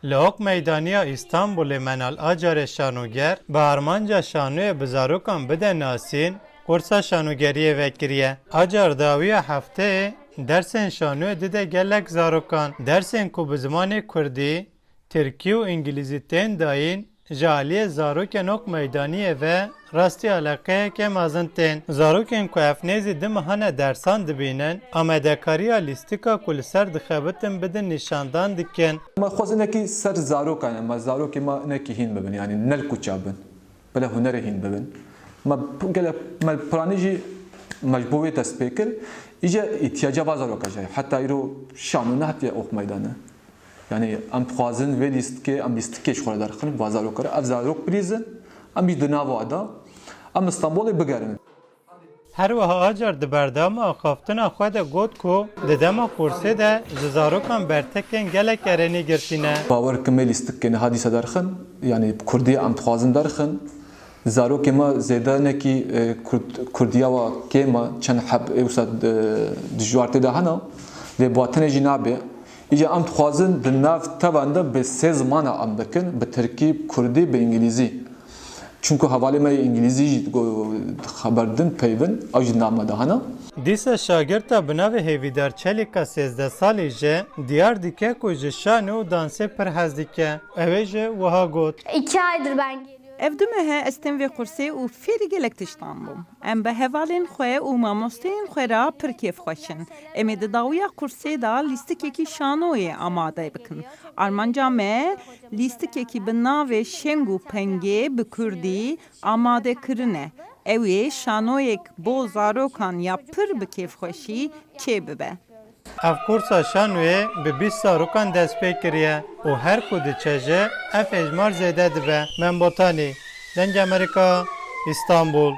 لوک میدانیا استانبول منال آجار شانوگر به ارمانجا شانوی بزاروکان بده ناسین قرصا شانوگریه وکریه آجار داوی هفته درسین شانوی دیده گلک زاروکان درسین کو به زمان کردی ترکی و انگلیزی تین داین جالی زاروکن اوک میدانیه و راستی علاقه که مازنتین زاروکن کو افنیزی دمهانه درسان دبینن آمدکاری لیستیکا کل سر دخبتن بدن نشاندان دکن ما خوز اینکی سر زاروک يعني ما زاروک ما اینکی هین ببین يعني نلکو چابن بلا هنر هین ببین ما قال ما برانيجي مجبوره تسبيكل اجى احتياجا بازاروك جاي حتى يرو شامل نحتي اوخ ميدانه يعني ام خوازن ويليست كي ام ليست كي شغل دارخن بازاروك افزاروك بريزن ام بيدناو ادا ام اسطنبول بگرن هر وها آجار دبردام آخافتنا خود گود کو ددما قرصه ده زاروکان برتکن گلک ارنی گرسینه باور كمل استكن حادثه دارخن يعني كردي ام خوازن دارخن زاروك ما زيدانه كي كرديا و كيما چن حب اوسد دجوارت ده هنا لبواتن جنابه اجا ام خوازن دناف تبانده به سه زمان ام دکن به ترکیب کردی به انگلیزی çünkü havale me İngilizce haberdin peyvin ajname dahana دیسا شاگرتا بناوی هیویدار چلیکا 13 سالی جه دیار دیکه کو جه شانه و دانسه پرهز دیکه اوه جه وها گوت 2 aydır ben geliyorum. Evdime he estem ve kursi u feri gelek tiştanbum. Em be hevalin xoye u mamosteyin xwera pir kêf xweşin. Em ê di dawiya kursê da lîstikekî şanoyê amade bikin. Armanca me lîstikekî bi navê Şeng û Pengê bi Kurdî amade kirine. Ew ê şanoyek bo zarokan ya pir bi kêfxweşî çê bibe. اف کورسا شانوی به 20 ساروکان دست پی کریه و هر کود چجه اف اجمار زیده دبه من بوتانی دنج امریکا استانبول